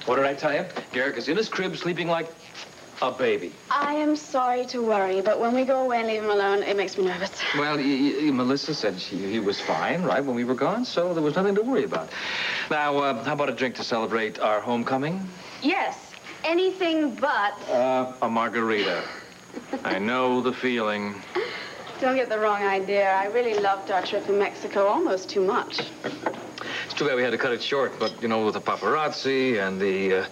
What did I tell you? Garrick is in his crib sleeping like a baby. I am sorry to worry, but when we go away and leave him alone, it makes me nervous. Well, Melissa said he was fine, right, when we were gone, so there was nothing to worry about. Now, how about a drink to celebrate our homecoming? Yes, anything but... A margarita. I know the feeling. Don't get the wrong idea. I really loved our trip in Mexico almost too much. It's too bad we had to cut it short, but, you know, with the paparazzi and the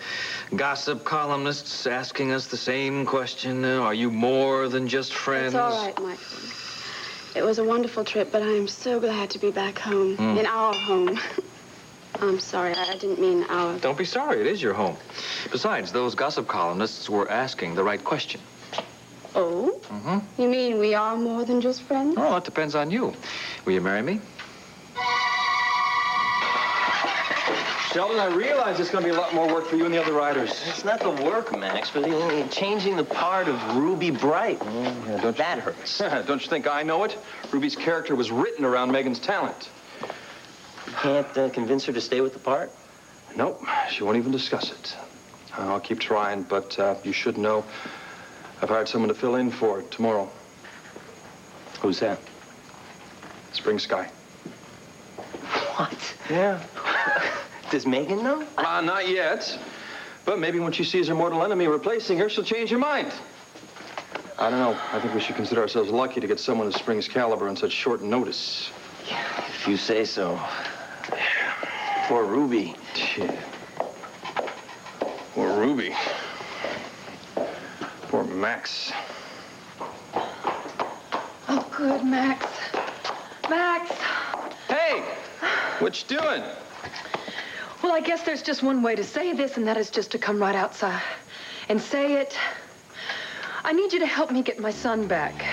gossip columnists asking us the same question, are you more than just friends? It's all right, Michael. It was a wonderful trip, but I am so glad to be back home, in our home. I'm sorry, I didn't mean our... Don't be sorry, it is your home. Besides, those gossip columnists were asking the right question. Oh? Mm-hmm. You mean we are more than just friends? Well, it depends on you. Will you marry me? Sheldon, I realize it's going to be a lot more work for you and the other riders. It's not the work, Max, but changing the part of Ruby Bright. Yeah, that hurts. Don't you think I know it? Ruby's character was written around Megan's talent. You can't convince her to stay with the part? Nope, she won't even discuss it. I'll keep trying, but you should know I've hired someone to fill in for it tomorrow. Who's that? Spring Sky. What? Yeah. Does Megan know? Not yet. But maybe when she sees her mortal enemy replacing her, she'll change her mind. I don't know. I think we should consider ourselves lucky to get someone of Spring's caliber on such short notice. Yeah, if you say so. Poor Ruby. Yeah. Poor Ruby. Poor Max. Oh, good, Max. Max! Hey! What you doing? Well, I guess there's just one way to say this, and that is just to come right outside and say it. I need you to help me get my son back.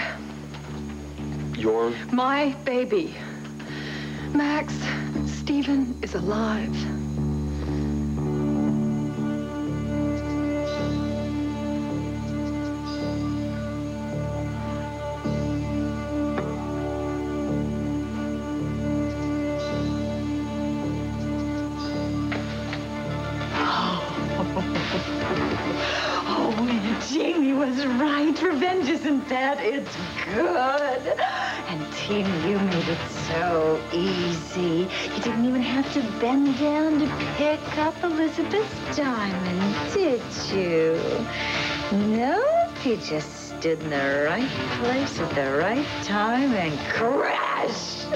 Your... My baby. Max, Stephen is alive. Jamie was right. Revenge isn't bad. It's good. And Tina, you made it so easy. You didn't even have to bend down to pick up Elizabeth's diamond, did you? Nope. You just stood in the right place at the right time and crashed.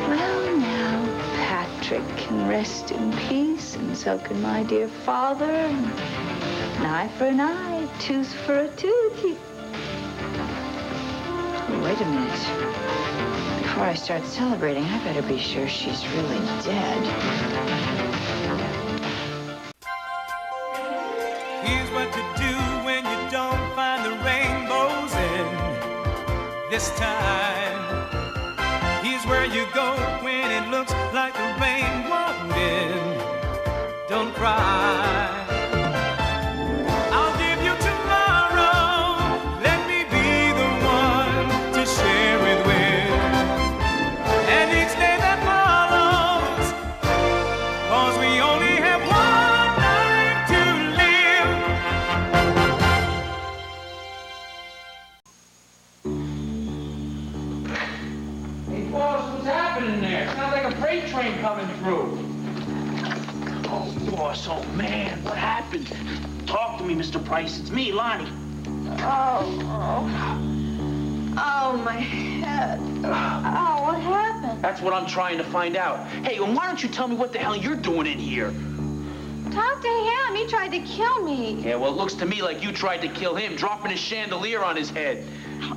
Well, now Patrick can rest in peace, and so can my dear father. An eye for an eye, tooth for a tooth. Oh, wait a minute. Before I start celebrating, I better be sure she's really dead. Here's what to do when you don't find the rainbows in this time. Here's where you go when it looks like the rain won't end. Don't cry. Train coming through. Oh, boss, oh, man, what happened? Talk to me, Mr. Price. It's me, Lonnie. Oh, my head. Oh, what happened? That's what I'm trying to find out. Hey, and why don't you tell me what the hell you're doing in here? Talk to him. He tried to kill me. Yeah, well, it looks to me like you tried to kill him, dropping his chandelier on his head.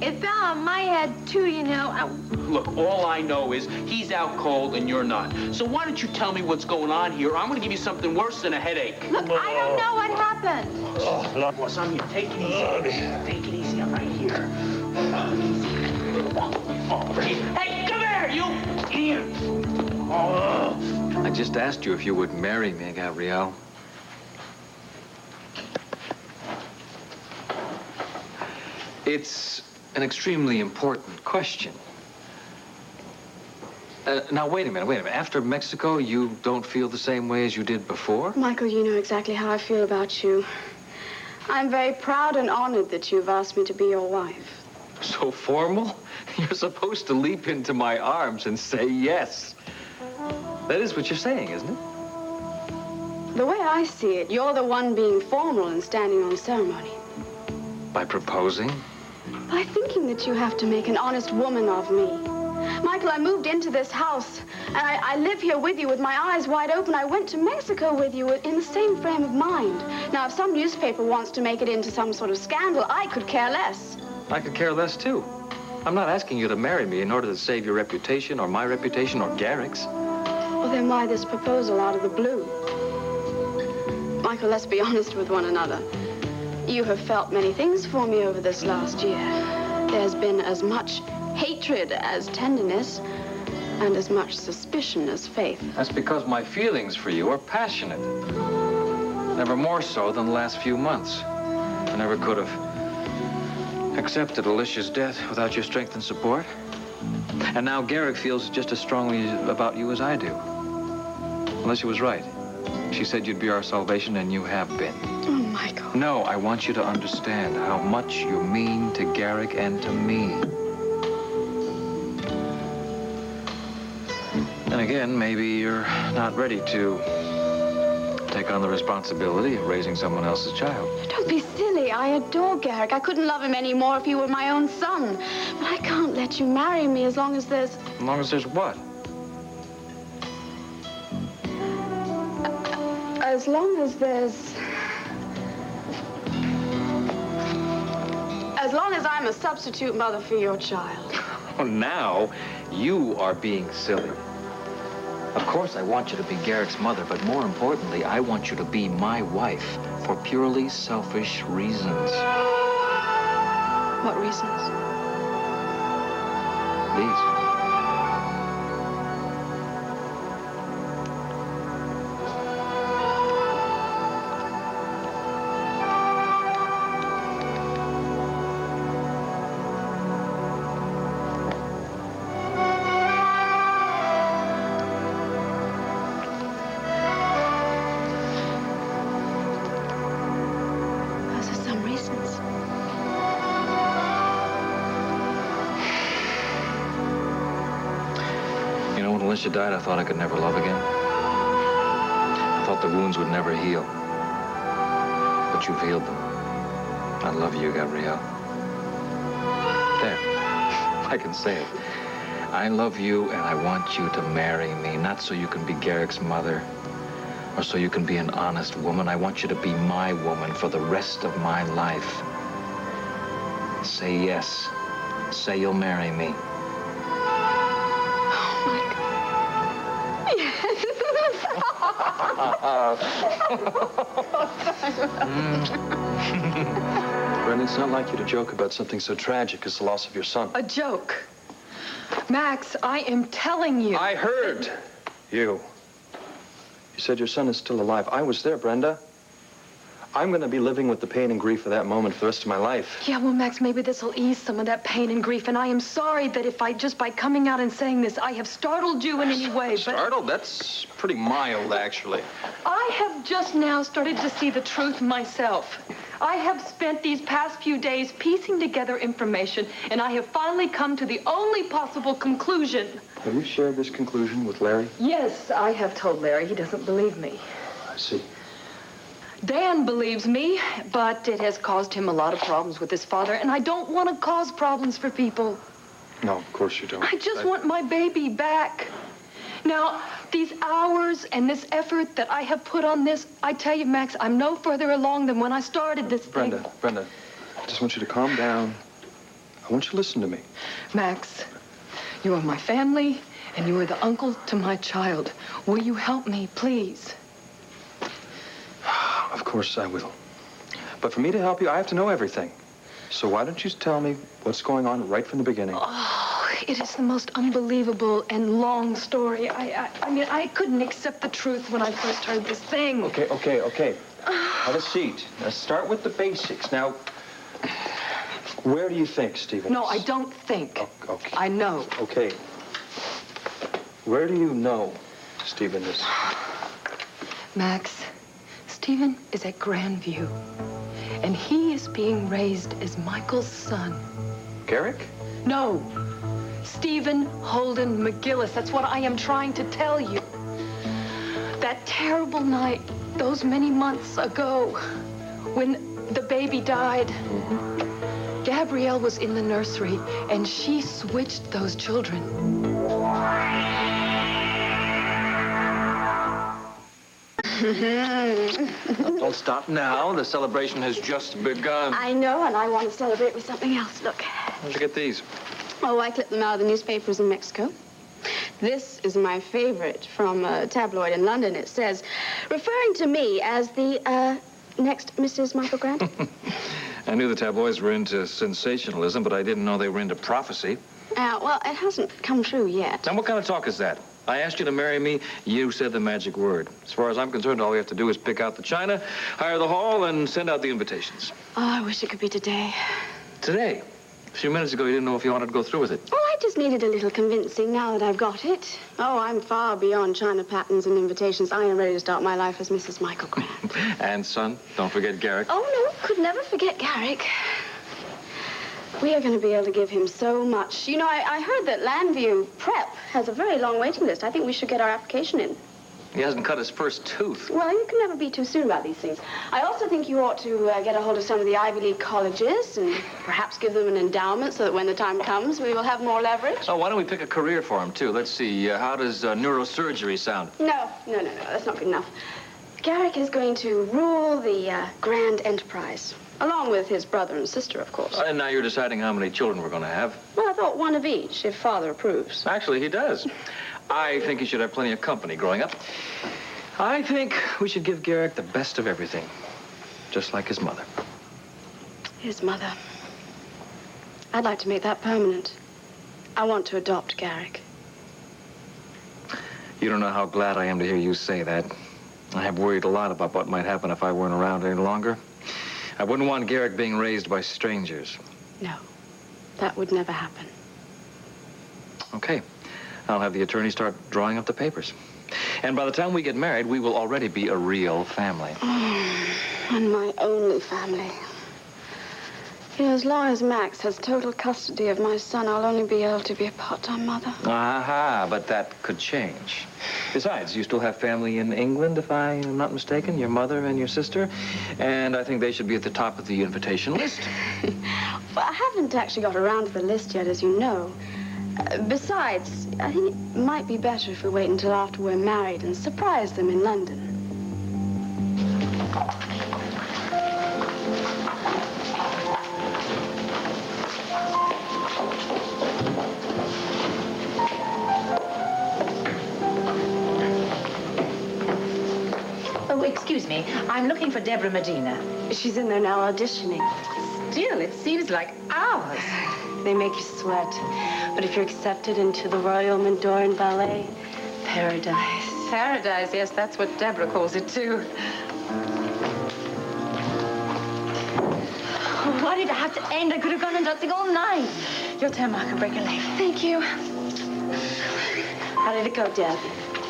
It fell on my head, too, you know. Look, all I know is he's out cold and you're not. So why don't you tell me what's going on here? I'm going to give you something worse than a headache. Look, I don't know what happened. Oh, boss, I'm here. Take it easy. Take it easy. I'm right here. Oh, right. Hey, come here, you! Here. Oh. I just asked you if you would marry me, Gabrielle. It's an extremely important question. Now, wait a minute. After Mexico, you don't feel the same way as you did before? Michael, you know exactly how I feel about you. I'm very proud and honored that you've asked me to be your wife. So formal? You're supposed to leap into my arms and say yes. That is what you're saying, isn't it? The way I see it, you're the one being formal and standing on ceremony. By proposing? By thinking that you have to make an honest woman of me. Michael, I moved into this house, and I live here with you with my eyes wide open. I went to Mexico with you in the same frame of mind. Now, if some newspaper wants to make it into some sort of scandal, I could care less. I could care less, too. I'm not asking you to marry me in order to save your reputation or my reputation or Garrick's. Well, then why this proposal out of the blue? Michael, let's be honest with one another. You have felt many things for me over this last year. There's been as much hatred as tenderness, and as much suspicion as faith. That's because my feelings for you are passionate. Never more so than the last few months. I never could have accepted Alicia's death without your strength and support. And now Garrick feels just as strongly about you as I do. Alicia was right. She said you'd be our salvation, and you have been. Oh, Michael. No, I want you to understand how much you mean to Garrick and to me. And again, maybe you're not ready to take on the responsibility of raising someone else's child. Don't be silly. I adore Garrick. I couldn't love him any more if he were my own son. But I can't let you marry me as long as there's... As long as there's what? As long as there's... As long as I'm a substitute mother for your child. Oh, now you are being silly. Of course, I want you to be Garrick's mother, but more importantly, I want you to be my wife for purely selfish reasons. What reasons? These. Those are some reasons. You know, when Alicia died, I thought I could never love again. I thought the wounds would never heal. But you've healed them. I love you, Gabrielle. There. I can say it. I love you, and I want you to marry me, not so you can be Garrick's mother, or so you can be an honest woman. I want you to be my woman for the rest of my life. Say yes. Say you'll marry me. Oh, my God. Brenda, it's not like you to joke about something so tragic as the loss of your son. A joke. Max, I am telling you. I heard you. You said your son is still alive. I was there, Brenda. I'm going to be living with the pain and grief of that moment for the rest of my life. Yeah, well, Max, maybe this will ease some of that pain and grief. And I am sorry that if I, just by coming out and saying this, I have startled you in any way. But Startled? That's pretty mild, actually. I have just now started to see the truth myself. I have spent these past few days piecing together information, and I have finally come to the only possible conclusion. Have you shared this conclusion with Larry? Yes, I have told Larry. He doesn't believe me. I see. Dan believes me, but it has caused him a lot of problems with his father, and I don't want to cause problems for people. No, of course you don't. I just want my baby back. Now, these hours and this effort that I have put on this, I tell you, Max, I'm no further along than when I started this thing. Brenda, I just want you to calm down. I want you to listen to me. Max, you are my family, and you are the uncle to my child. Will you help me, please? Of course I will. But for me to help you, I have to know everything. So why don't you tell me what's going on right from the beginning? Oh, it is the most unbelievable and long story. I mean, I couldn't accept the truth when I first heard this thing. Okay. Have a seat. Let's start with the basics. Now, where do you think Stephen No, is? I don't think. Okay. I know. Okay. Where do you know Stephen is? Max, Stephen is at Grandview, and he is being raised as Michael's son. Garrick? No, Stephen Holden McGillis. That's what I am trying to tell you. That terrible night, those many months ago, when the baby died, Gabrielle was in the nursery, and she switched those children. Don't stop now. The celebration has just begun. I know, and I want to celebrate with something else. Look. Where'd you get these? Oh, I clipped them out of the newspapers in Mexico. This is my favorite from a tabloid in London. It says, referring to me as the, next Mrs. Michael Grant. I knew the tabloids were into sensationalism, but I didn't know they were into prophecy. Well, it hasn't come true yet. Now, what kind of talk is that? I asked you to marry me, you said the magic word. As far as I'm concerned, all we have to do is pick out the china, hire the hall, and send out the invitations. Oh, I wish it could be today. Today? A few minutes ago, you didn't know if you wanted to go through with it. Oh, I just needed a little convincing now that I've got it. Oh, I'm far beyond china patterns and invitations. I am ready to start my life as Mrs. Michael Grant. And son, don't forget Garrick. Oh, no, could never forget Garrick. We are going to be able to give him so much. You know, I heard that Landview Prep has a very long waiting list. I think we should get our application in. He hasn't cut his first tooth. Well, you can never be too soon about these things. I also think you ought to get a hold of some of the Ivy League colleges and perhaps give them an endowment so that when the time comes, we will have more leverage. Oh, why don't we pick a career for him, too? Let's see, how does neurosurgery sound? No, that's not good enough. Garrick is going to rule the grand enterprise, along with his brother and sister, of course. And now you're deciding how many children we're going to have. Well, I thought one of each, if Father approves. Actually, he does. I think he should have plenty of company growing up. I think we should give Garrick the best of everything, just like his mother. His mother. I'd like to make that permanent. I want to adopt Garrick. You don't know how glad I am to hear you say that. I have worried a lot about what might happen if I weren't around any longer. I wouldn't want Garrick being raised by strangers. No, that would never happen. Okay. I'll have the attorney start drawing up the papers. And by the time we get married, we will already be a real family. And my only family. You know, as long as Max has total custody of my son, I'll only be able to be a part-time mother. Aha, but that could change. Besides, you still have family in England, if I am not mistaken, your mother and your sister. And I think they should be at the top of the invitation list. Well, I haven't actually got around to the list yet, as you know. Besides, I think it might be better if we wait until after we're married and surprise them in London. Oh, excuse me. I'm looking for Deborah Medina. She's in there now auditioning. Still, it seems like hours. They make you sweat. But if you're accepted into the Royal Mendoran Ballet, paradise. Paradise, yes, that's what Deborah calls it, too. Oh, why did it have to end? I could have gone on dancing all night. Your turn, Mark, and break a leg. Thank you. How did it go, Deb?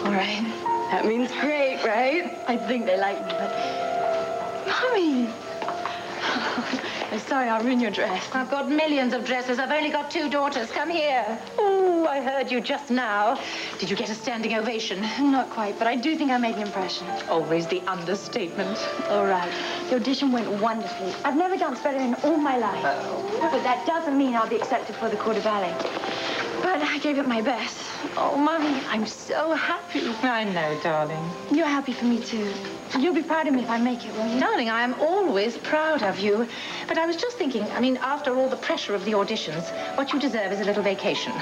All right. That means great, right? I think they like me, but... Mommy! I'm sorry, I'll ruin your dress. I've got millions of dresses. I've only got 2 daughters. Come here. Oh, I heard you just now. Did you get a standing ovation? Not quite, but I do think I made an impression. Always the understatement. All right. The audition went wonderfully. I've never danced better in all my life. But that doesn't mean I'll be accepted for the Corps de Ballet. But I gave it my best. Oh, Mommy, I'm so happy. I know, darling. You're happy for me, too. You'll be proud of me if I make it, won't you? Darling, I am always proud of you. But I was just thinking, after all the pressure of the auditions, what you deserve is a little vacation.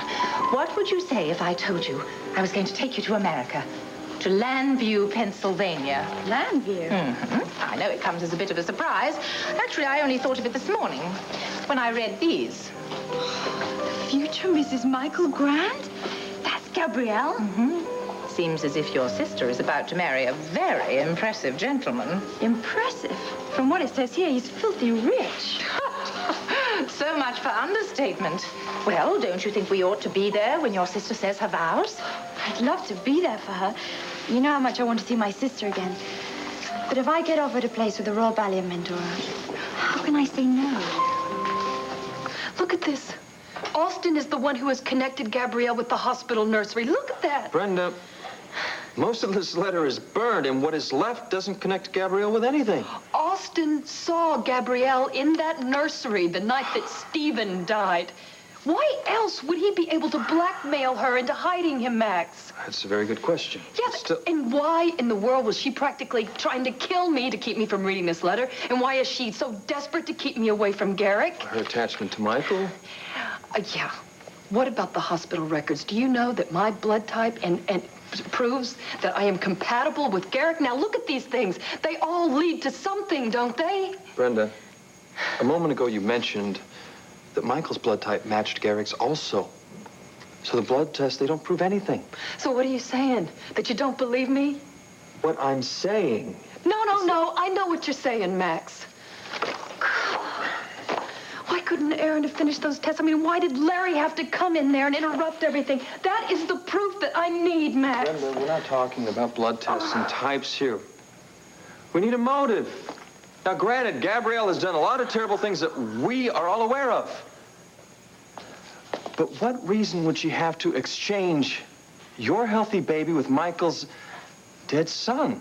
What would you say if I told you I was going to take you to America? To Landview, Pennsylvania. Landview? Mm-hmm. I know it comes as a bit of a surprise. Actually, I only thought of it this morning when I read these. Future Mrs. Michael Grant? That's Gabrielle? Mm-hmm. Seems as if your sister is about to marry a very impressive gentleman. Impressive? From what it says here, he's filthy rich. So much for understatement. Well, don't you think we ought to be there when your sister says her vows? I'd love to be there for her. You know how much I want to see my sister again. But if I get offered a place with the Royal Ballet of Mentor, how can I say no? Look at this. Austin is the one who has connected Gabrielle with the hospital nursery. Look at that. Brenda, most of this letter is burned, and what is left doesn't connect Gabrielle with anything. Austin saw Gabrielle in that nursery the night that Stephen died. Why else would he be able to blackmail her into hiding him, Max? That's a very good question. Yes, and why in the world was she practically trying to kill me to keep me from reading this letter? And why is she so desperate to keep me away from Garrick? Her attachment to Michael? Yeah. What about the hospital records? Do you know that my blood type and proves that I am compatible with Garrick? Now look at these things. They all lead to something, don't they? Brenda, a moment ago you mentioned that Michael's blood type matched Garrick's also. So the blood tests, they don't prove anything. So what are you saying? That you don't believe me? What I'm saying... No. I know what you're saying, Max. Why couldn't Aaron have finished those tests? I mean, why did Larry have to come in there and interrupt everything? That is the proof that I need, Max. Brenda, we're not talking about blood tests and types here. We need a motive. Now, granted, Gabrielle has done a lot of terrible things that we are all aware of. But what reason would she have to exchange your healthy baby with Michael's dead son?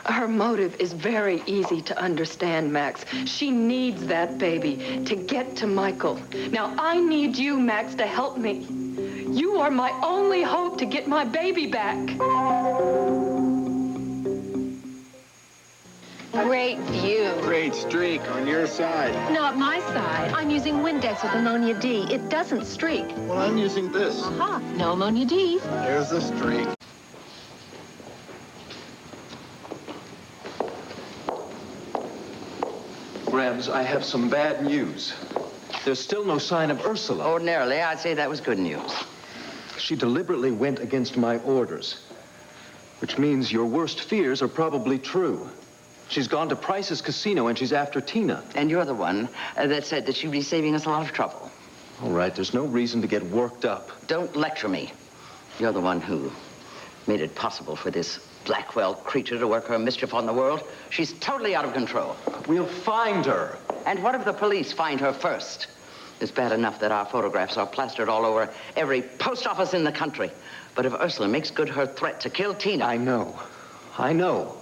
Her motive is very easy to understand, Max. She needs that baby to get to Michael. Now, I need you, Max, to help me. You are my only hope to get my baby back. Great view. Great streak on your side. Not my side. I'm using Windex with ammonia D. It doesn't streak. Well, I'm using this. Aha, no ammonia D. There's the streak. Rams, I have some bad news. There's still no sign of Ursula. Ordinarily, I'd say that was good news. She deliberately went against my orders, which means your worst fears are probably true. She's gone to Price's casino, and she's after Tina. And you're the one that said that she'd be saving us a lot of trouble. All right, there's no reason to get worked up. Don't lecture me. You're the one who made it possible for this Blackwell creature to work her mischief on the world. She's totally out of control. We'll find her. And what if the police find her first? It's bad enough that our photographs are plastered all over every post office in the country. But if Ursula makes good her threat to kill Tina... I know.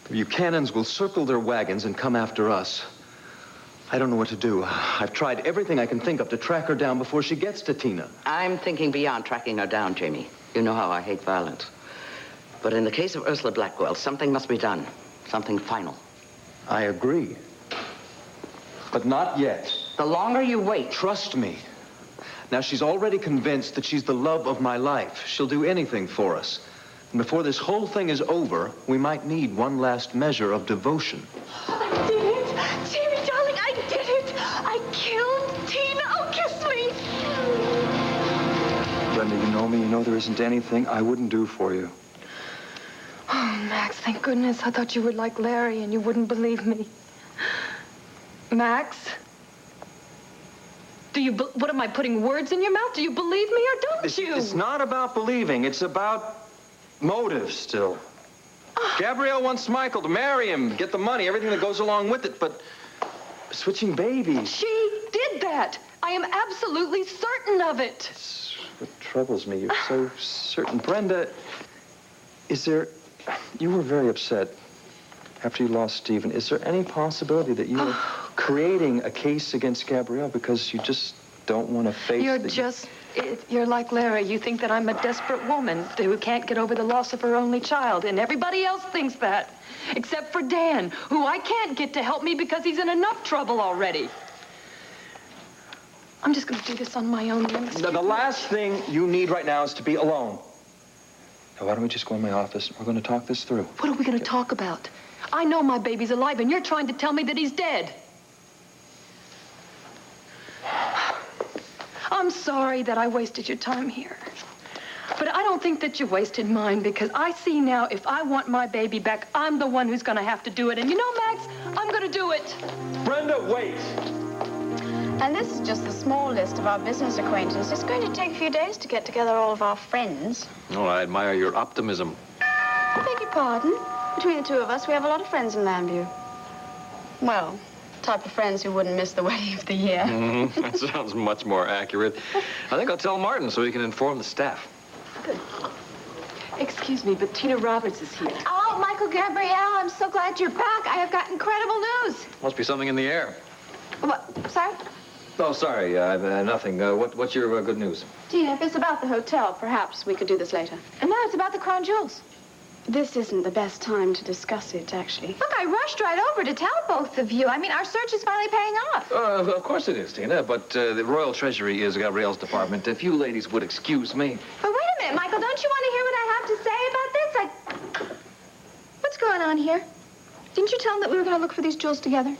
The Buchanans will circle their wagons and come after us. I don't know what to do. I've tried everything I can think of to track her down before she gets to Tina. I'm thinking beyond tracking her down, Jamie. You know how I hate violence. But in the case of Ursula Blackwell, something must be done. Something final. I agree. But not yet. The longer you wait... Trust me. Now, she's already convinced that she's the love of my life. She'll do anything for us. And before this whole thing is over, we might need one last measure of devotion. I did it! Jamie, darling, I did it! I killed Tina! Oh, kiss me! Brenda, you know me. You know there isn't anything I wouldn't do for you. Oh, Max, thank goodness. I thought you were like Larry and you wouldn't believe me. Max? What am I putting words in your mouth? Do you believe me or don't you? It's not about believing. It's about motive still. Gabrielle wants Michael to marry him, get the money, everything that goes along with it, but switching babies. She did that. I am absolutely certain of it. It's what troubles me. You're so certain. Brenda, you were very upset after you lost Stephen. Is there any possibility that you are creating a case against Gabrielle because you just don't want to face You're like Larry. You think that I'm a desperate woman who can't get over the loss of her only child, and everybody else thinks that, except for Dan, who I can't get to help me because he's in enough trouble already. I'm just going to do this on my own. The last thing you need right now is to be alone. Now, why don't we just go in my office? We're going to talk this through. What are we going to talk about? I know my baby's alive, and you're trying to tell me that he's dead. I'm sorry that I wasted your time here. But I don't think that you wasted mine, because I see now if I want my baby back, I'm the one who's going to have to do it. And you know, Max, I'm going to do it. Brenda, wait. And this is just the small list of our business acquaintances. It's going to take a few days to get together all of our friends. Oh, I admire your optimism. I beg your pardon? Between the two of us, we have a lot of friends in Lambview. Well, type of friends who wouldn't miss the wedding of the year. Mm-hmm. That sounds much more accurate. I think I'll tell Martin so he can inform the staff. Good. Excuse me, but Tina Roberts is here. Oh, Michael Gabrielle, I'm so glad you're back. I have got incredible news. Must be something in the air. What? Sorry? Oh, sorry, nothing. What's your good news? Tina, if it's about the hotel, perhaps we could do this later. No, it's about the crown jewels. This isn't the best time to discuss it, actually. Look, I rushed right over to tell both of you. I mean, our search is finally paying off. Of course it is, Tina, but the Royal Treasury is Gabrielle's department. If you ladies would excuse me. But wait a minute, Michael. Don't you want to hear what I have to say about this? What's going on here? Didn't you tell him that we were going to look for these jewels together?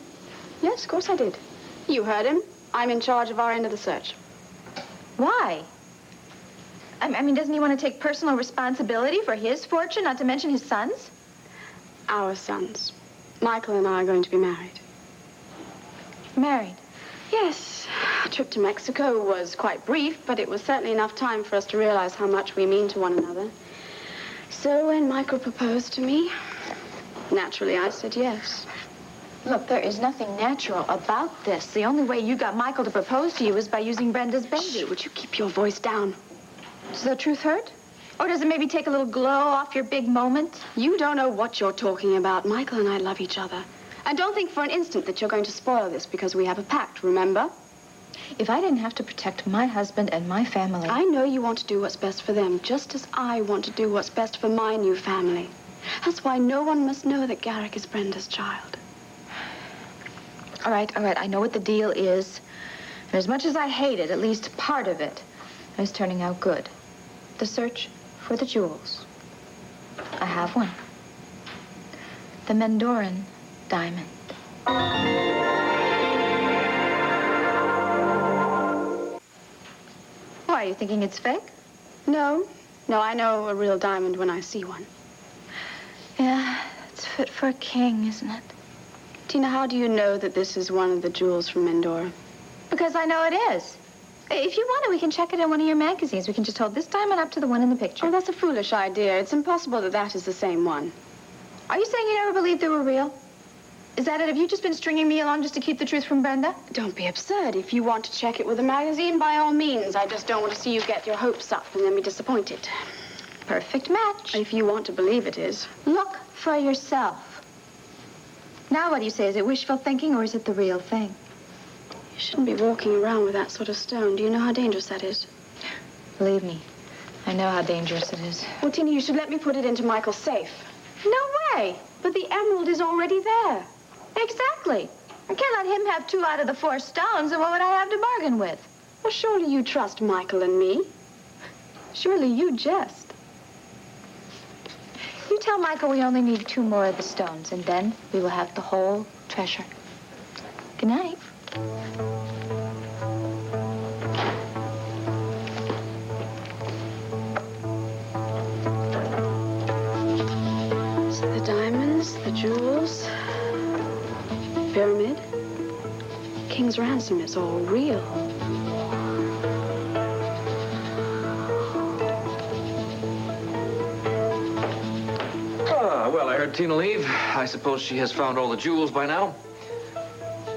Yes, of course I did. You heard him. I'm in charge of our end of the search. Why? I mean, doesn't he want to take personal responsibility for his fortune, not to mention his son's? Our sons. Michael and I are going to be married. Married? Yes. Our trip to Mexico was quite brief, but it was certainly enough time for us to realize how much we mean to one another. So when Michael proposed to me, naturally I said yes. Look, there is nothing natural about this. The only way you got Michael to propose to you is by using Brenda's baby. Shh, would you keep your voice down? Does the truth hurt? Or does it maybe take a little glow off your big moment? You don't know what you're talking about. Michael and I love each other. And don't think for an instant that you're going to spoil this because we have a pact, remember? If I didn't have to protect my husband and my family... I know you want to do what's best for them, just as I want to do what's best for my new family. That's why no one must know that Garrick is Brenda's child. All right. I know what the deal is. And as much as I hate it, at least part of it is turning out good. The search for the jewels. I have one. The Mendoran diamond. Why, are you thinking it's fake? No, I know a real diamond when I see one. Yeah, it's fit for a king, isn't it? Tina, how do you know that this is one of the jewels from Mendora? Because I know it is. If you want it, we can check it in one of your magazines. We can just hold this diamond up to the one in the picture. Oh, that's a foolish idea. It's impossible that that is the same one. Are you saying you never believed they were real? Is that it? Have you just been stringing me along just to keep the truth from Brenda? Don't be absurd. If you want to check it with a magazine, by all means. I just don't want to see you get your hopes up and then be disappointed. Perfect match. If you want to believe it is. Look for yourself. Now what do you say? Is it wishful thinking or is it the real thing? You shouldn't be walking around with that sort of stone. Do you know how dangerous that is? Believe me, I know how dangerous it is. Well, Tina, you should let me put it into Michael's safe. No way. But the emerald is already there. Exactly. I can't let him have 2 out of the 4 stones, and what would I have to bargain with? Well, surely you trust Michael and me. Surely you jest. You tell Michael we only need 2 more of the stones, and then we will have the whole treasure. Good night. So the diamonds, the jewels, pyramid, King's ransom is all real. Well, I heard Tina leave. I suppose she has found all the jewels by now.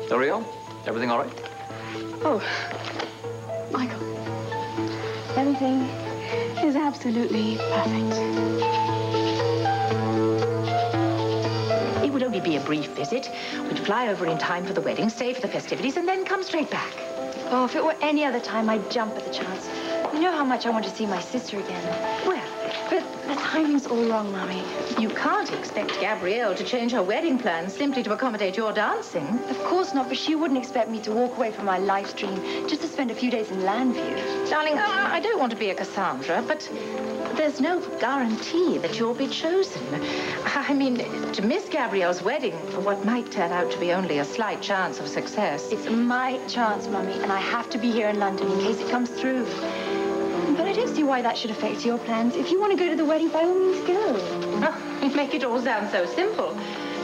Ariel, everything all right? Oh, Michael, everything is absolutely perfect. It would only be a brief visit. We'd fly over in time for the wedding, stay for the festivities, and then come straight back. Oh, if it were any other time, I'd jump at the chance. You know how much I want to see my sister again. Well, But the timing's all wrong, Mommy. you can't expect Gabrielle to change her wedding plans simply to accommodate your dancing. Of course not, but she wouldn't expect me to walk away from my life dream just to spend a few days in Lambview. Darling, I don't want to be a Cassandra, but there's no guarantee that you'll be chosen. I mean, to miss Gabrielle's wedding for what might turn out to be only a slight chance of success. It's my chance, Mommy, and I have to be here in London in case it comes through. But I don't see why that should affect your plans. If you want to go to the wedding, by all means go. Oh, you make it all sound so simple.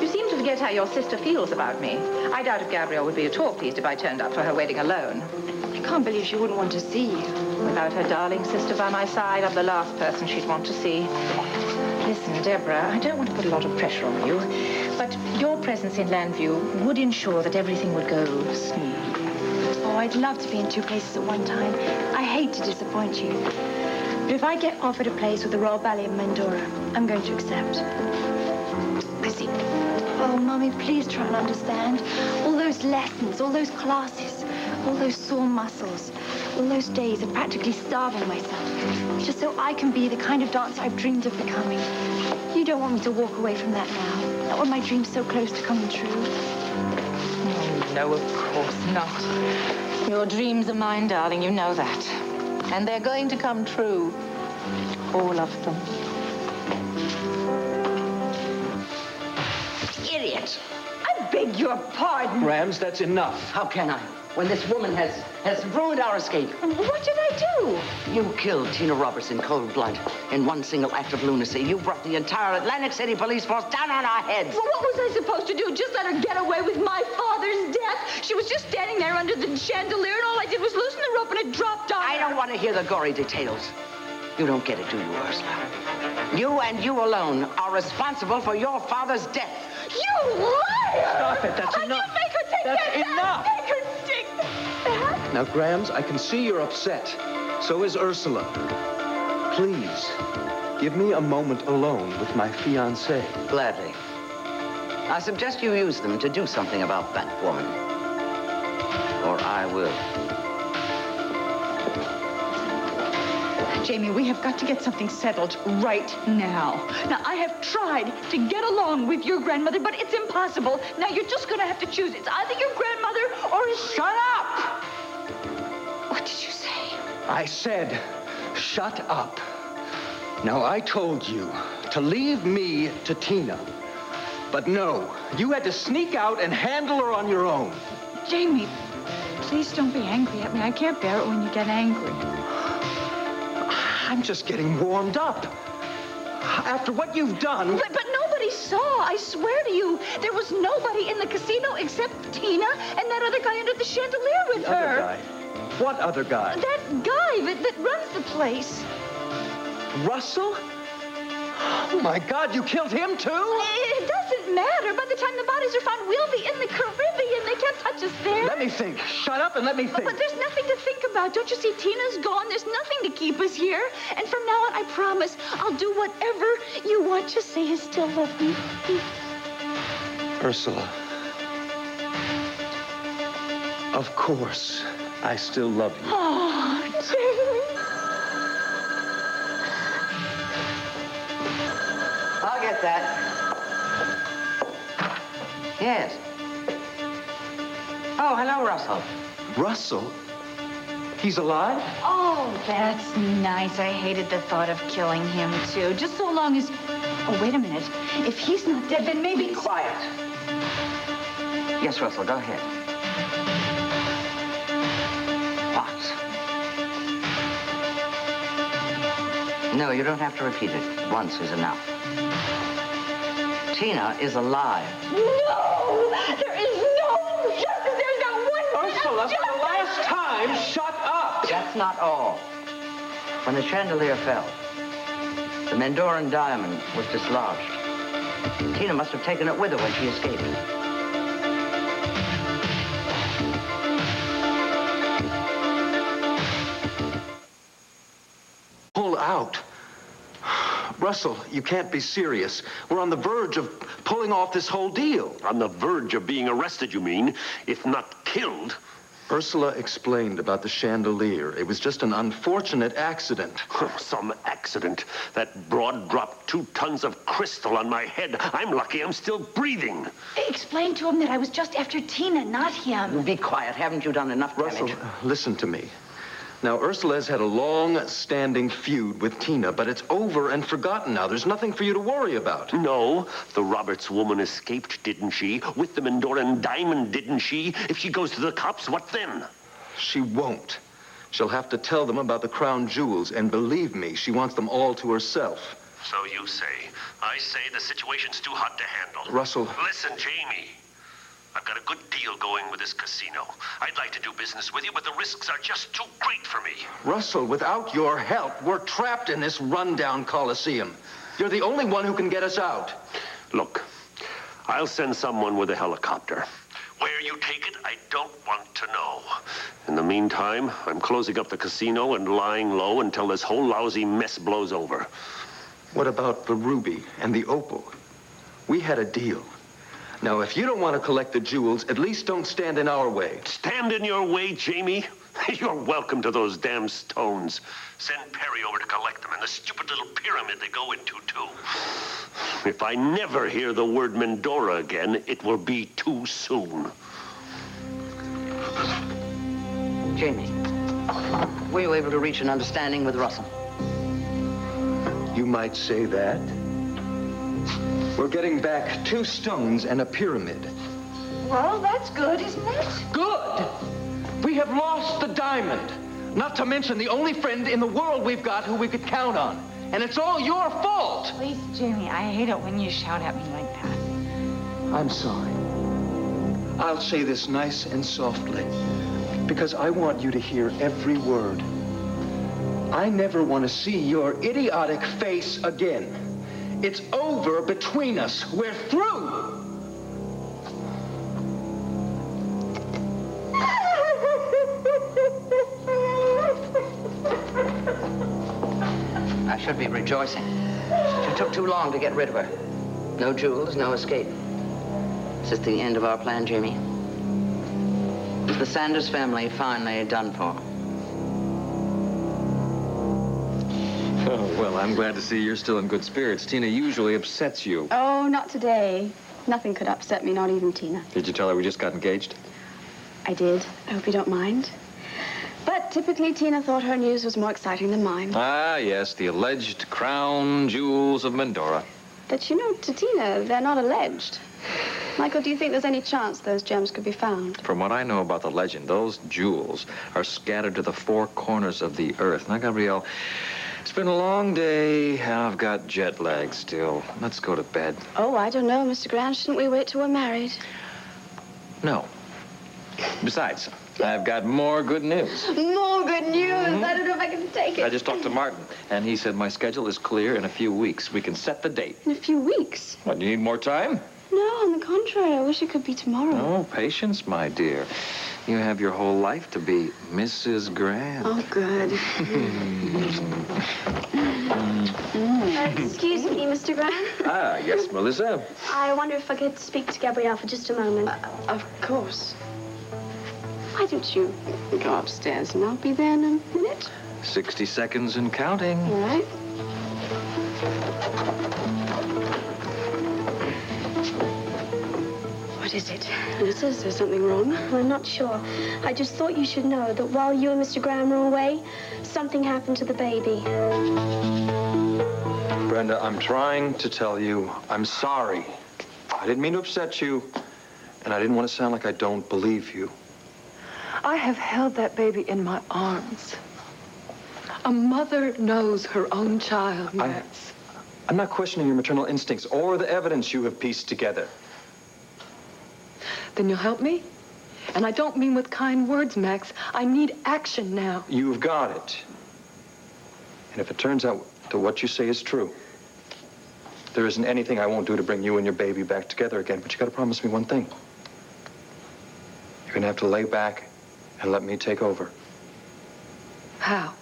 You seem to forget how your sister feels about me. I doubt if Gabrielle would be at all pleased if I turned up for her wedding alone. I can't believe she wouldn't want to see you. Without her darling sister by my side, I'm the last person she'd want to see. Listen, Deborah, I don't want to put a lot of pressure on you, but your presence in Landview would ensure that everything would go smoothly. Oh, I'd love to be in two places at one time. I hate to disappoint you. But if I get offered a place with the Royal Ballet of Mandora, I'm going to accept. I see. Oh, Mommy, please try and understand. All those lessons, all those classes, all those sore muscles, all those days of practically starving myself, just so I can be the kind of dancer I've dreamed of becoming. You don't want me to walk away from that now, not when my dream's so close to coming true. Oh, no, of course not. Your dreams are mine, darling, you know that. And they're going to come true. All of them. Idiot! I beg your pardon. Rams, that's enough. How can I? When this woman has ruined our escape. What did I do? You killed Tina Roberts in cold blood in one single act of lunacy. You brought the entire Atlantic City police force down on our heads. Well, what was I supposed to do? Just let her get away with my father's death? She was just standing there under the chandelier, and all I did was loosen the rope, and it dropped on her. I don't want to hear the gory details. You don't get it, do you, Ursula? You and you alone are responsible for your father's death. You liar! Stop it, that's enough. You make her take That's that enough. back. Make her take that back. Now, Grams, I can see you're upset. So is Ursula. Please, give me a moment alone with my fiancée. Gladly. I suggest you use them to do something about that woman. Or I will. Jamie, we have got to get something settled right now. Now, I have tried to get along with your grandmother, but it's impossible. Now, you're just going to have to choose. It's either your grandmother or it's... Shut up! What did you say? I said, shut up. Now, I told you to leave me to Tina. But no, you had to sneak out and handle her on your own. Jamie, please don't be angry at me. I can't bear it when you get angry. I'm just getting warmed up. After what you've done... But nobody saw, I swear to you. There was nobody in the casino except Tina and that other guy under the chandelier with The her. other guy? What other guy? That guy that runs the place. Russell? Oh, my God, you killed him, too? It doesn't matter. By the time the bodies are found, we'll be in the Caribbean. They can't touch us there. Let me think. Shut up and let me think. But there's nothing to think about. Don't you see? Tina's gone. There's nothing to keep us here. And from now on, I promise, I'll do whatever you want. Just say you still love me. Ursula. Of course, I still love you. Oh, Jamie. I'll get that. Yes. Oh, hello, Russell. Russell? He's alive? Oh, that's nice. I hated the thought of killing him, too. Just so long as... Oh, wait a minute. If he's not dead, then maybe... Be quiet. Yes, Russell, go ahead. What? No, you don't have to repeat it. Once is enough. Tina is alive. No! There is no justice! There's not one bit Ursula, of for the justice! last time, shut up! That's not all. When the chandelier fell, the Mendoran diamond was dislodged. Tina must have taken it with her when she escaped. Pull out. Russell, you can't be serious. We're on the verge of pulling off this whole deal. On the verge of being arrested, you mean, if not killed. Ursula explained about the chandelier. It was just an unfortunate accident. Some accident. That broad dropped 2 tons of crystal on my head. I'm lucky I'm still breathing. Explain to him that I was just after Tina, not him. Be quiet. Haven't you done enough Russell, damage? listen to me. Now, Ursula's had a long-standing feud with Tina, but it's over and forgotten now. There's nothing for you to worry about. No, the Roberts woman escaped, didn't she? With the Mendoran diamond, didn't she? If she goes to the cops, what then? She won't. She'll have to tell them about the crown jewels, and believe me, she wants them all to herself. So you say. I say the situation's too hot to handle. Russell. Listen, Jamie. I've got a good deal going with this casino. I'd like to do business with you, but the risks are just too great for me. Russell, without your help, we're trapped in this rundown Coliseum. You're the only one who can get us out. Look, I'll send someone with a helicopter. Where you take it, I don't want to know. In the meantime, I'm closing up the casino and lying low until this whole lousy mess blows over. What about the ruby and the opal? We had a deal. Now, if you don't want to collect the jewels, at least don't stand in our way. Stand in your way, Jamie? You're welcome to those damn stones. Send Perry over to collect them and the stupid little pyramid they go into, too. If I never hear the word Mendora again, it will be too soon. Jamie, were you able to reach an understanding with Russell? You might say that. We're getting back 2 stones and a pyramid. Well, that's good, isn't it? Good! We have lost the diamond. Not to mention the only friend in the world we've got who we could count on. And it's all your fault. Please, Jamie, I hate it when you shout at me like that. I'm sorry. I'll say this nice and softly, because I want you to hear every word. I never want to see your idiotic face again. It's over between us. We're through. I should be rejoicing. It took too long to get rid of her. No jewels, no escape. Is this the end of our plan, Jamie? Is the Sanders family finally done for? Oh, well, I'm glad to see you're still in good spirits. Tina usually upsets you. Oh, not today. Nothing could upset me, not even Tina. Did you tell her we just got engaged? I did. I hope you don't mind. But typically, Tina thought her news was more exciting than mine. Ah, yes, the alleged crown jewels of Mendora. But you know, to Tina, they're not alleged. Michael, do you think there's any chance those gems could be found? From what I know about the legend, those jewels are scattered to the 4 corners of the earth. Now, Gabrielle, it's been a long day, and I've got jet lag still. Let's go to bed. Oh, I don't know, Mr. Grant. Shouldn't we wait till we're married? No. Besides, I've got more good news. More good news. I don't know if I can take it. I just talked to Martin, and he said my schedule is clear in a few weeks. We can set the date. In a few weeks? What, do you need more time? No, on the contrary. I wish it could be tomorrow. Oh, patience, my dear. You have your whole life to be Mrs. Grant. Oh, good. Excuse me, Mr. Grant. Ah, yes, Melissa. I wonder if I could speak to Gabrielle for just a moment. Of course. Why don't you go upstairs and I'll be there in a minute? 60 seconds and counting. All right. What is it? Melissa, is there something wrong? I'm not sure. I just thought you should know that while you and Mr. Graham were away, something happened to the baby. Brenda, I'm trying to tell you I'm sorry. I didn't mean to upset you, and I didn't want to sound like I don't believe you. I have held that baby in my arms. A mother knows her own child, Max. I'm not questioning your maternal instincts or the evidence you have pieced together. Then you'll help me? And I don't mean with kind words, Max. I need action now. You've got it. And if it turns out that what you say is true, there isn't anything I won't do to bring you and your baby back together again. But you got to promise me one thing. You're going to have to lay back and let me take over. How?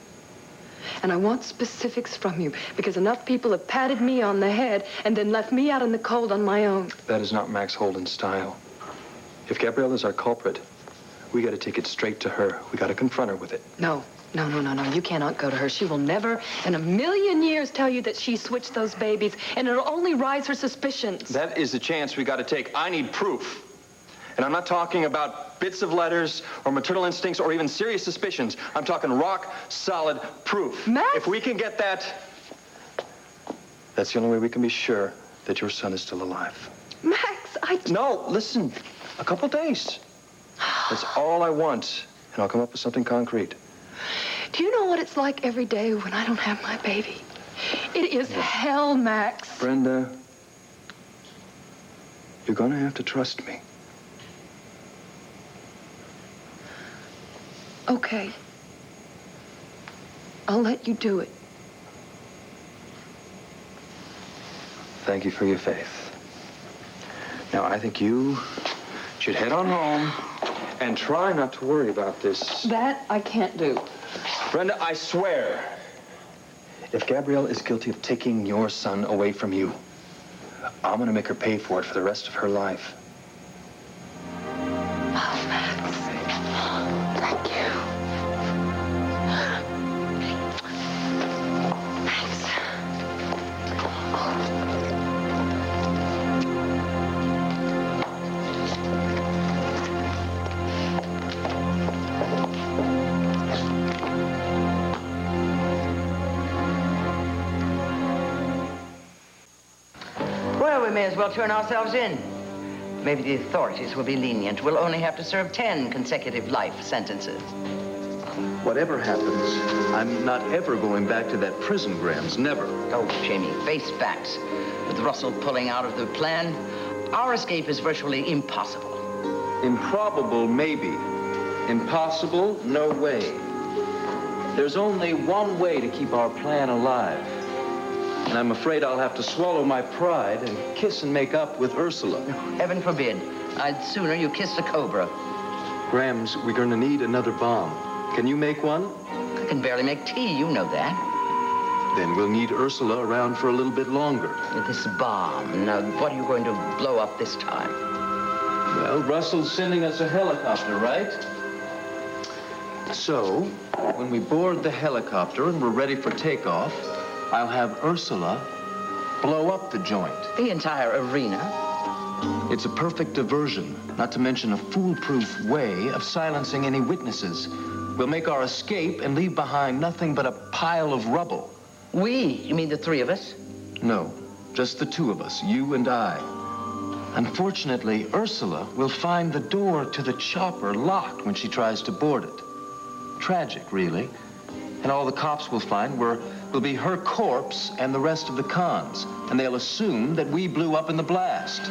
And I want specifics from you, because enough people have patted me on the head and then left me out in the cold on my own. That is not Max Holden's style. If Gabrielle is our culprit, we got to take it straight to her. We got to confront her with it. No. You cannot go to her. She will never in a million years tell you that she switched those babies, and it'll only rise her suspicions. That is the chance we got to take. I need proof. And I'm not talking about bits of letters or maternal instincts or even serious suspicions. I'm talking rock solid proof. Max? If we can get that, that's the only way we can be sure that your son is still alive. Max, No, listen. A couple days. That's all I want. And I'll come up with something concrete. Do you know what it's like every day when I don't have my baby? It is hell, Max. Brenda, you're gonna have to trust me. Okay. I'll let you do it. Thank you for your faith. Now, I think you should head on home and try not to worry about this. That I can't do. Brenda, I swear, if Gabrielle is guilty of taking your son away from you, I'm gonna make her pay for it for the rest of her life. Oh, Max. Thank you. Max. Well, we may as well turn ourselves in. Maybe the authorities will be lenient. We'll only have to serve 10 consecutive life sentences. Whatever happens, I'm not ever going back to that prison, Grams. Never. Oh, Jamie, face facts. With Russell pulling out of the plan, our escape is virtually impossible. Improbable, maybe. Impossible, no way. There's only one way to keep our plan alive. And I'm afraid I'll have to swallow my pride and kiss and make up with Ursula. Heaven forbid. I'd sooner you kissed a cobra. Grams, we're going to need another bomb. Can you make one? I can barely make tea, you know that. Then we'll need Ursula around for a little bit longer. With this bomb. Now, what are you going to blow up this time? Well, Russell's sending us a helicopter, right? So, when we board the helicopter and we're ready for takeoff, I'll have Ursula blow up the joint. The entire arena? It's a perfect diversion, not to mention a foolproof way of silencing any witnesses. We'll make our escape and leave behind nothing but a pile of rubble. We? You mean the three of us? No, just the two of us, you and I. Unfortunately, Ursula will find the door to the chopper locked when she tries to board it. Tragic, really. And all the cops will find will be her corpse and the rest of the cons. And they'll assume that we blew up in the blast.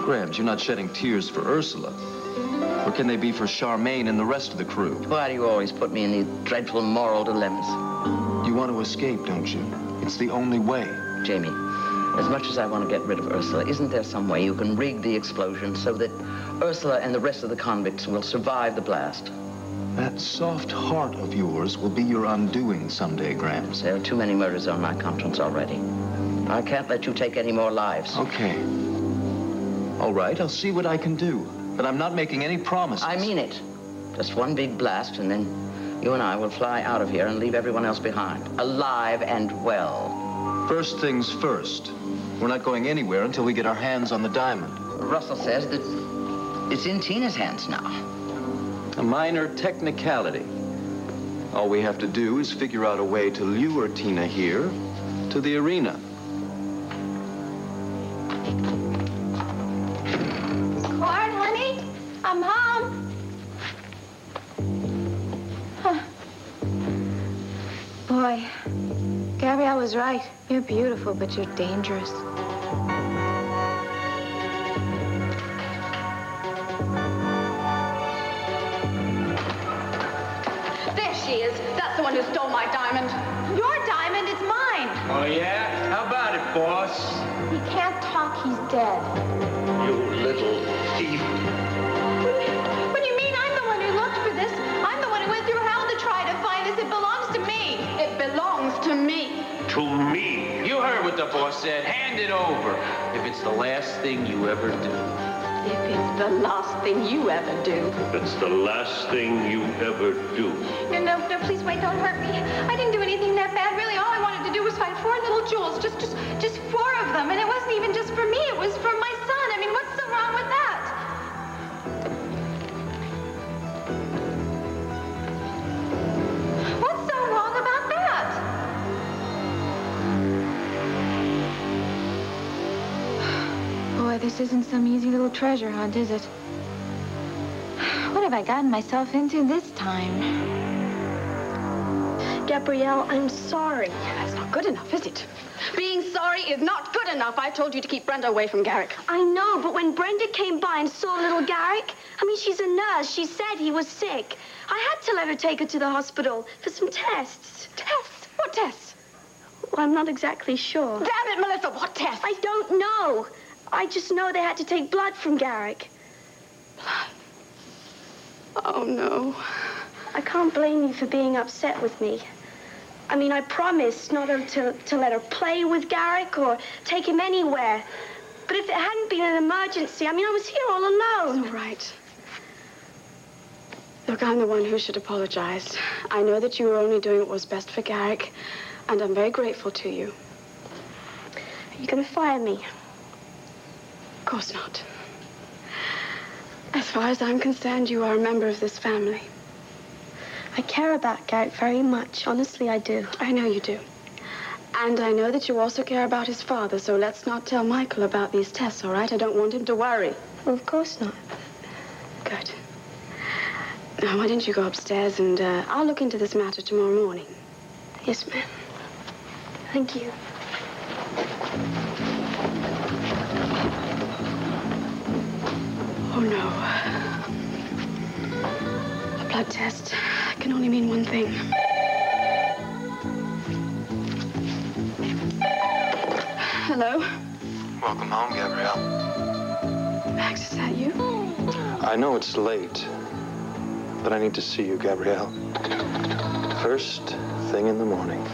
Grams, you're not shedding tears for Ursula. Or can they be for Charmaine and the rest of the crew? Why do you always put me in these dreadful moral dilemmas? You want to escape, don't you? It's the only way. Jamie, as much as I want to get rid of Ursula, isn't there some way you can rig the explosion so that Ursula and the rest of the convicts will survive the blast? That soft heart of yours will be your undoing someday, Grams. There are too many murders on my conscience already. I can't let you take any more lives. Okay. All right, I'll see what I can do. But I'm not making any promises. I mean it. Just one big blast, and then you and I will fly out of here and leave everyone else behind, alive and well. First things first. We're not going anywhere until we get our hands on the diamond. Russell says that it's in Tina's hands now. A minor technicality. All we have to do is figure out a way to lure Tina here to the arena. Clark, honey, I'm home. Huh. Boy, Gabrielle was right. You're beautiful, but you're dangerous. There she is. That's the one who stole my diamond. Your diamond is mine. Oh, yeah? How about it, boss? He can't talk. He's dead. You little thief. What do you mean I'm the one who looked for this? I'm the one who went through hell to try to find this. It belongs to me. It belongs to me. To me. You heard what the boss said. Hand it over. If it's the last thing you ever do. If it's the last thing you ever do. It's the last thing you ever do. No, please wait, don't hurt me. I didn't do anything that bad. Really, all I wanted to do was find 4 little jewels. Just 4 of them. And it wasn't even just for me. It was for my son. I mean, what's so wrong with that? What's so wrong about that? Boy, this isn't some easy little treasure hunt, is it? What have I gotten myself into this time? Gabrielle, I'm sorry. That's not good enough, is it? Being sorry is not good enough. I told you to keep Brenda away from Garrick. I know, but when Brenda came by and saw little Garrick, I mean, she's a nurse. She said he was sick. I had to let her take her to the hospital for some tests. Tests? What tests? Well, I'm not exactly sure. Damn it, Melissa, what tests? I don't know. I just know they had to take blood from Garrick. Oh, no. I can't blame you for being upset with me. I mean, I promised not to let her play with Garrick or take him anywhere. But if it hadn't been an emergency, I mean, I was here all alone. It's all right. Look, I'm the one who should apologize. I know that you were only doing what was best for Garrick, and I'm very grateful to you. Are you going to fire me? Of course not. As far as I'm concerned, you are a member of this family. I care about Garrick very much. Honestly, I do. I know you do. And I know that you also care about his father, so let's not tell Michael about these tests, all right? I don't want him to worry. Well, of course not. Good. Now, why don't you go upstairs, and I'll look into this matter tomorrow morning. Yes, ma'am. Thank you. Oh, no. A blood test can only mean one thing. Hello? Welcome home, Gabrielle. Max, is that you? I know it's late, but I need to see you, Gabrielle. First thing in the morning.